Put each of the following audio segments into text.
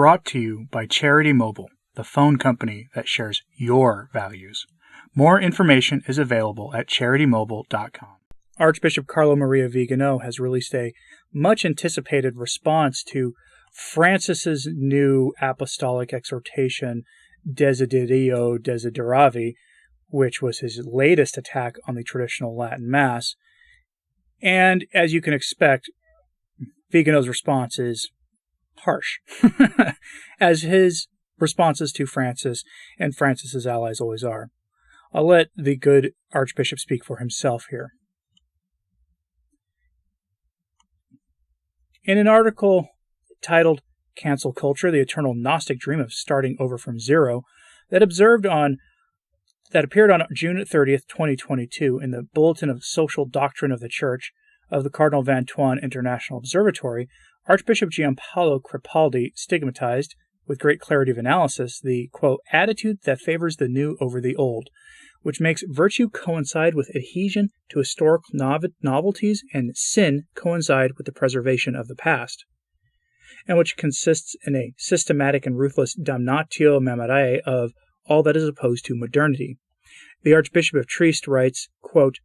brought to you by Charity Mobile, the phone company that shares your values. More information is available at CharityMobile.com. Archbishop Carlo Maria Vigano has released a much-anticipated response to Francis's new apostolic exhortation, Desiderio Desideravi, which was his latest attack on the traditional Latin Mass. And as you can expect, Vigano's response is harsh, as his responses to Francis and Francis's allies always are. I'll let the good Archbishop speak for himself here. In an article titled Cancel Culture, the Eternal Gnostic Dream of Starting Over from Zero, that appeared on June 30th, 2022 in the Bulletin of Social Doctrine of the Church of the Cardinal Vantuan International Observatory, Archbishop Giampaolo Crepaldi stigmatized, with great clarity of analysis, the, quote, attitude that favors the new over the old, which makes virtue coincide with adhesion to historic novelties and sin coincide with the preservation of the past, and which consists in a systematic and ruthless damnatio memoriae of all that is opposed to modernity. The Archbishop of Trieste writes, quote,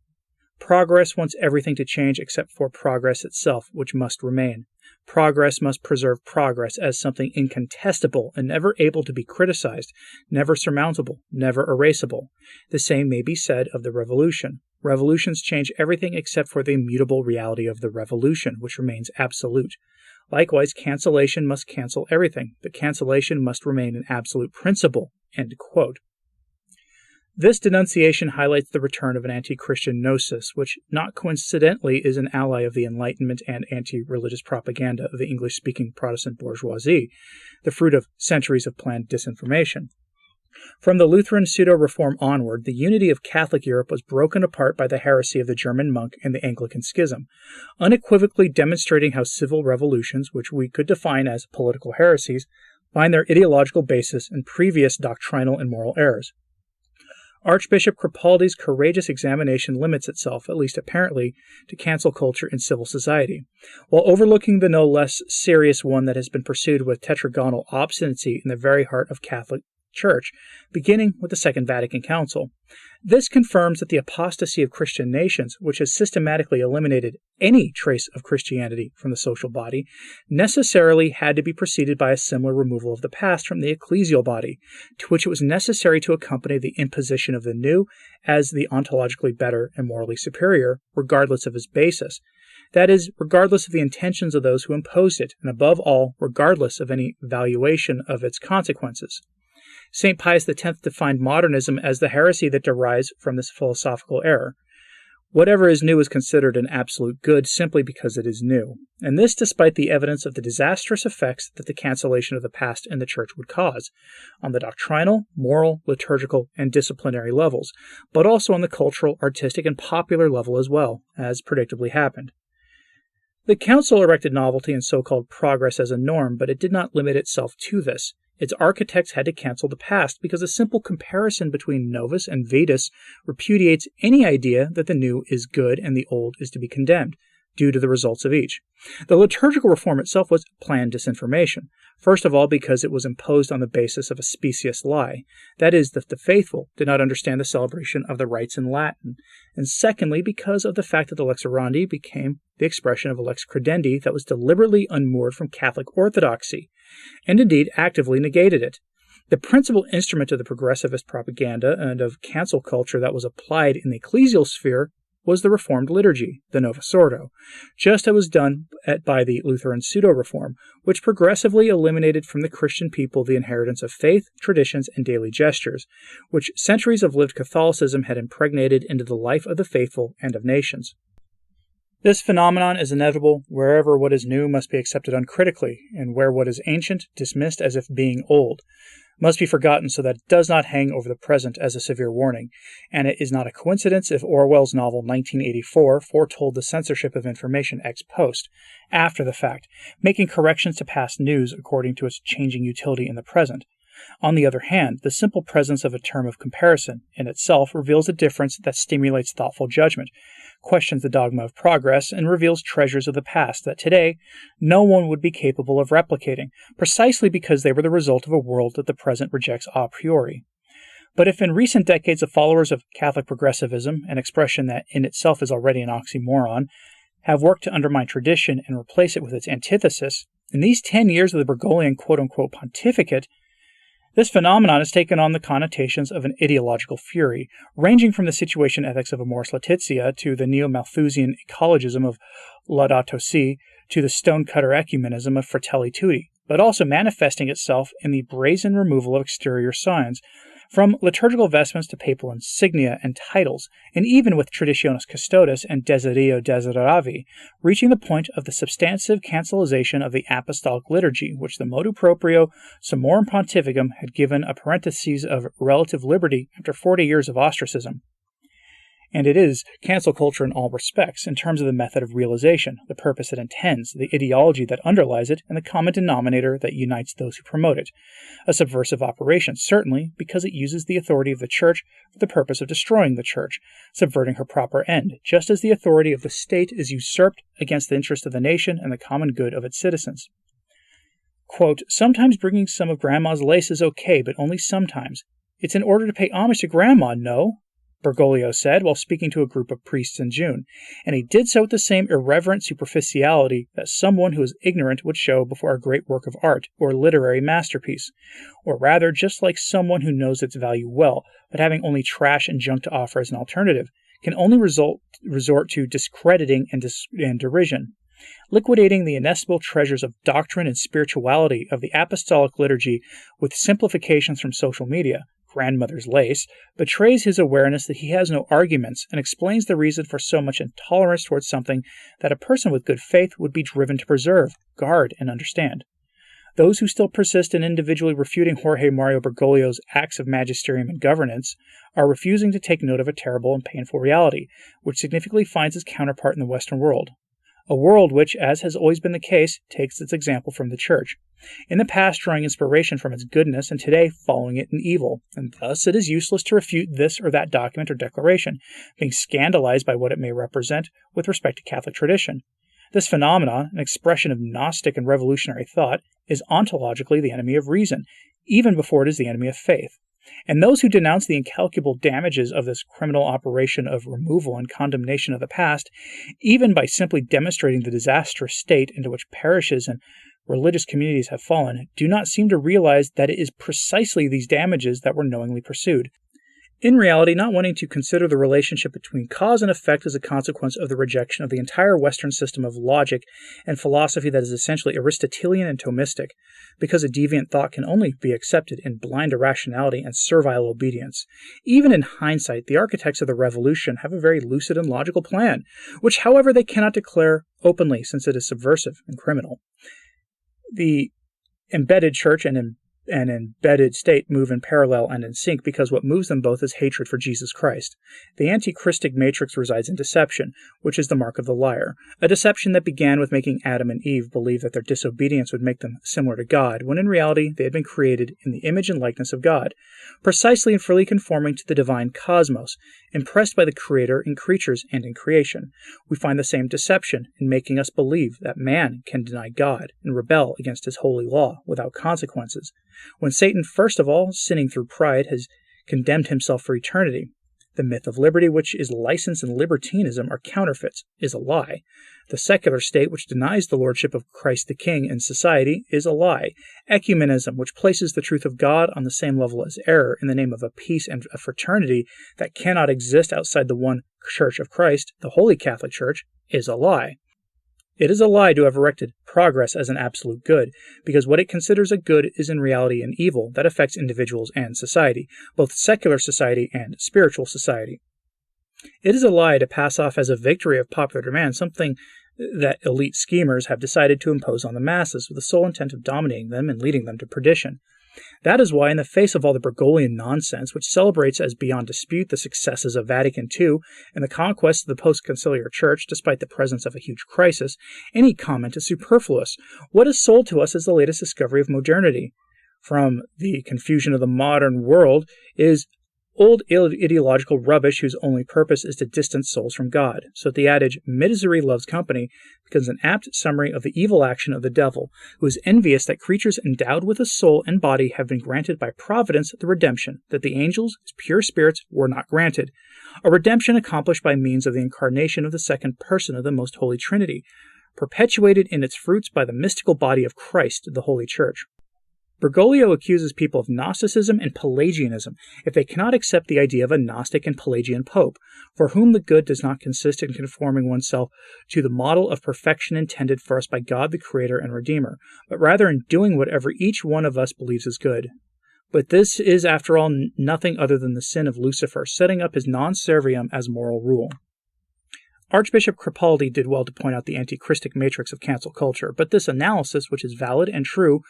progress wants everything to change except for progress itself, which must remain. Progress must preserve progress as something incontestable and never able to be criticized, never surmountable, never erasable. The same may be said of the revolution. Revolutions change everything except for the immutable reality of the revolution, which remains absolute. Likewise, cancellation must cancel everything, but cancellation must remain an absolute principle. End quote. This denunciation highlights the return of an anti-Christian gnosis, which not coincidentally is an ally of the Enlightenment and anti-religious propaganda of the English-speaking Protestant bourgeoisie, the fruit of centuries of planned disinformation. From the Lutheran pseudo-reform onward, the unity of Catholic Europe was broken apart by the heresy of the German monk and the Anglican schism, unequivocally demonstrating how civil revolutions, which we could define as political heresies, find their ideological basis in previous doctrinal and moral errors. Archbishop Crepaldi's courageous examination limits itself, at least apparently, to cancel culture in civil society, while overlooking the no less serious one that has been pursued with tetragonal obstinacy in the very heart of Catholic Church, beginning with the Second Vatican Council. This confirms that the apostasy of Christian nations, which has systematically eliminated any trace of Christianity from the social body, necessarily had to be preceded by a similar removal of the past from the ecclesial body, to which it was necessary to accompany the imposition of the new as the ontologically better and morally superior, regardless of its basis. That is, regardless of the intentions of those who imposed it, and above all, regardless of any valuation of its consequences. St. Pius X defined modernism as the heresy that derives from this philosophical error. Whatever is new is considered an absolute good simply because it is new, and this despite the evidence of the disastrous effects that the cancellation of the past in the Church would cause, on the doctrinal, moral, liturgical, and disciplinary levels, but also on the cultural, artistic, and popular level as well, as predictably happened. The Council erected novelty and so-called progress as a norm, but it did not limit itself to this. Its architects had to cancel the past because a simple comparison between Novus and Vetus repudiates any idea that the new is good and the old is to be condemned, due to the results of each. The liturgical reform itself was planned disinformation, first of all because it was imposed on the basis of a specious lie, that is, that the faithful did not understand the celebration of the rites in Latin, and secondly because of the fact that the lex orandi became the expression of a lex credendi that was deliberately unmoored from Catholic orthodoxy, and indeed actively negated it. The principal instrument of the progressivist propaganda and of cancel culture that was applied in the ecclesial sphere was the Reformed liturgy, the Novus Ordo, just as was done by the Lutheran pseudo-reform, which progressively eliminated from the Christian people the inheritance of faith, traditions, and daily gestures, which centuries of lived Catholicism had impregnated into the life of the faithful and of nations. This phenomenon is inevitable wherever what is new must be accepted uncritically, and where what is ancient dismissed as if being old, must be forgotten so that it does not hang over the present as a severe warning, and it is not a coincidence if Orwell's novel 1984 foretold the censorship of information ex post, after the fact, making corrections to past news according to its changing utility in the present. On the other hand, the simple presence of a term of comparison in itself reveals a difference that stimulates thoughtful judgment, questions the dogma of progress, and reveals treasures of the past that today no one would be capable of replicating, precisely because they were the result of a world that the present rejects a priori. But if in recent decades the followers of Catholic progressivism, an expression that in itself is already an oxymoron, have worked to undermine tradition and replace it with its antithesis, in these 10 years of the Bergoglian quote-unquote pontificate, this phenomenon has taken on the connotations of an ideological fury, ranging from the situation ethics of Amoris Laetitia to the neo-Malthusian ecologism of Laudato Si to the stonecutter ecumenism of Fratelli Tutti, but also manifesting itself in the brazen removal of exterior signs, from liturgical vestments to papal insignia and titles, and even with Traditionis Custodes and Desiderio Desideravi, reaching the point of the substantive cancellation of the apostolic liturgy, which the motu proprio Summorum Pontificum had given a parenthesis of relative liberty after 40 years of ostracism. And it is cancel culture in all respects, in terms of the method of realization, the purpose it intends, the ideology that underlies it, and the common denominator that unites those who promote it. A subversive operation, certainly, because it uses the authority of the Church for the purpose of destroying the Church, subverting her proper end, just as the authority of the state is usurped against the interest of the nation and the common good of its citizens. Quote, sometimes bringing some of Grandma's lace is okay, but only sometimes. It's in order to pay homage to Grandma, no? Bergoglio said while speaking to a group of priests in June, and he did so with the same irreverent superficiality that someone who is ignorant would show before a great work of art or literary masterpiece, or rather just like someone who knows its value well, but having only trash and junk to offer as an alternative, can only resort to discrediting and derision, liquidating the inestimable treasures of doctrine and spirituality of the apostolic liturgy with simplifications from social media. Grandmother's lace, betrays his awareness that he has no arguments and explains the reason for so much intolerance towards something that a person with good faith would be driven to preserve, guard, and understand. Those who still persist in individually refuting Jorge Mario Bergoglio's acts of magisterium and governance are refusing to take note of a terrible and painful reality, which significantly finds its counterpart in the Western world. A world which, as has always been the case, takes its example from the Church, in the past drawing inspiration from its goodness and today following it in evil, and thus it is useless to refute this or that document or declaration, being scandalized by what it may represent with respect to Catholic tradition. This phenomenon, an expression of Gnostic and revolutionary thought, is ontologically the enemy of reason, even before it is the enemy of faith. And those who denounce the incalculable damages of this criminal operation of removal and condemnation of the past, even by simply demonstrating the disastrous state into which parishes and religious communities have fallen, do not seem to realize that it is precisely these damages that were knowingly pursued. In reality, not wanting to consider the relationship between cause and effect as a consequence of the rejection of the entire Western system of logic and philosophy that is essentially Aristotelian and Thomistic, because a deviant thought can only be accepted in blind irrationality and servile obedience. Even in hindsight, the architects of the revolution have a very lucid and logical plan, which, however, they cannot declare openly since it is subversive and criminal. The embedded church and embedded state move in parallel and in sync because what moves them both is hatred for Jesus Christ. The anti-Christic matrix resides in deception, which is the mark of the liar, a deception that began with making Adam and Eve believe that their disobedience would make them similar to God, when in reality they had been created in the image and likeness of God, precisely and freely conforming to the divine cosmos, impressed by the Creator in creatures and in creation. We find the same deception in making us believe that man can deny God and rebel against his holy law without consequences, when Satan, first of all, sinning through pride, has condemned himself for eternity. The myth of liberty, which is license and libertinism, are counterfeits, is a lie. The secular state, which denies the lordship of Christ the King in society, is a lie. Ecumenism, which places the truth of God on the same level as error in the name of a peace and a fraternity that cannot exist outside the one Church of Christ, the Holy Catholic Church, is a lie. It is a lie to have erected progress as an absolute good, because what it considers a good is in reality an evil that affects individuals and society, both secular society and spiritual society. It is a lie to pass off as a victory of popular demand something that elite schemers have decided to impose on the masses with the sole intent of dominating them and leading them to perdition. That is why, in the face of all the Bergoglian nonsense, which celebrates as beyond dispute the successes of Vatican II and the conquest of the post-conciliar Church, despite the presence of a huge crisis, any comment is superfluous. What is sold to us as the latest discovery of modernity, from the confusion of the modern world, is old ideological rubbish whose only purpose is to distance souls from God. So the adage, misery loves company, becomes an apt summary of the evil action of the devil, who is envious that creatures endowed with a soul and body have been granted by providence the redemption that the angels, as pure spirits, were not granted, a redemption accomplished by means of the incarnation of the second person of the Most Holy Trinity, perpetuated in its fruits by the mystical body of Christ, the Holy Church. Bergoglio accuses people of Gnosticism and Pelagianism if they cannot accept the idea of a Gnostic and Pelagian pope, for whom the good does not consist in conforming oneself to the model of perfection intended for us by God the Creator and Redeemer, but rather in doing whatever each one of us believes is good. But this is, after all, nothing other than the sin of Lucifer, setting up his non serviam as moral rule. Archbishop Crepaldi did well to point out the antichristic matrix of cancel culture, but this analysis, which is valid and true,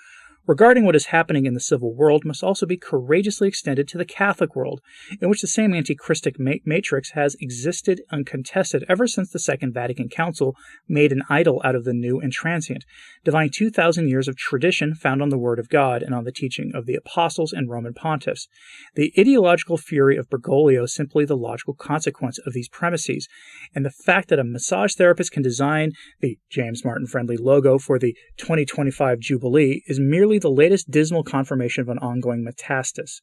regarding what is happening in the civil world must also be courageously extended to the Catholic world, in which the same antichristic matrix has existed uncontested ever since the Second Vatican Council made an idol out of the new and transient, denying 2,000 years of tradition found on the Word of God and on the teaching of the apostles and Roman pontiffs. The ideological fury of Bergoglio is simply the logical consequence of these premises, and the fact that a massage therapist can design the James Martin-friendly logo for the 2025 Jubilee is merely the latest dismal confirmation of an ongoing metastasis.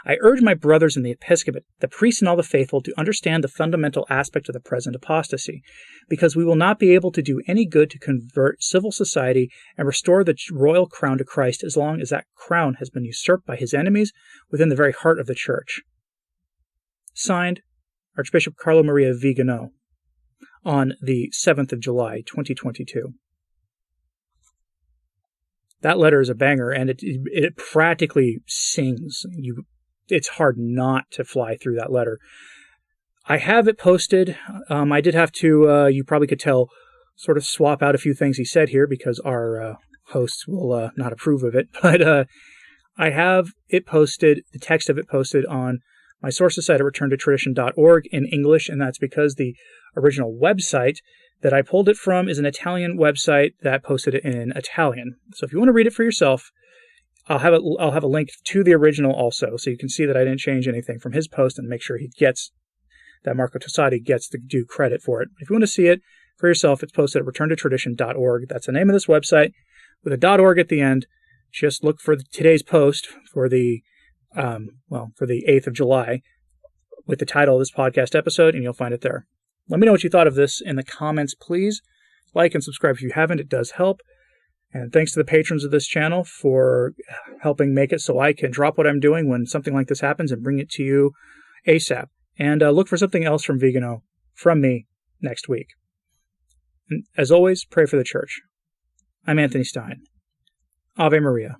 I urge my brothers in the episcopate, the priests and all the faithful, to understand the fundamental aspect of the present apostasy, because we will not be able to do any good to convert civil society and restore the royal crown to Christ as long as that crown has been usurped by his enemies within the very heart of the Church. Signed, Archbishop Carlo Maria Vigano, on the 7th of July, 2022. That letter is a banger, and it practically sings. It's hard not to fly through that letter. I have it posted. I did have to, you probably could tell, sort of swap out a few things he said here because our hosts will not approve of it. But I have it posted, the text of it posted on my sources site at returntotradition.org in English, and that's because the original website that I pulled it from is an Italian website that posted it in Italian. So if you want to read it for yourself, I'll have a link to the original also, so you can see that I didn't change anything from his post and make sure that Marco Tossati gets the due credit for it. If you want to see it for yourself, it's posted at returntotradition.org. That's the name of this website with a .org at the end. Just look for today's post for the 8th of July with the title of this podcast episode, and you'll find it there. Let me know what you thought of this in the comments, please. Like and subscribe if you haven't. It does help. And thanks to the patrons of this channel for helping make it so I can drop what I'm doing when something like this happens and bring it to you ASAP. And look for something else from Vigano, from me, next week. And as always, pray for the Church. I'm Anthony Stine. Ave Maria.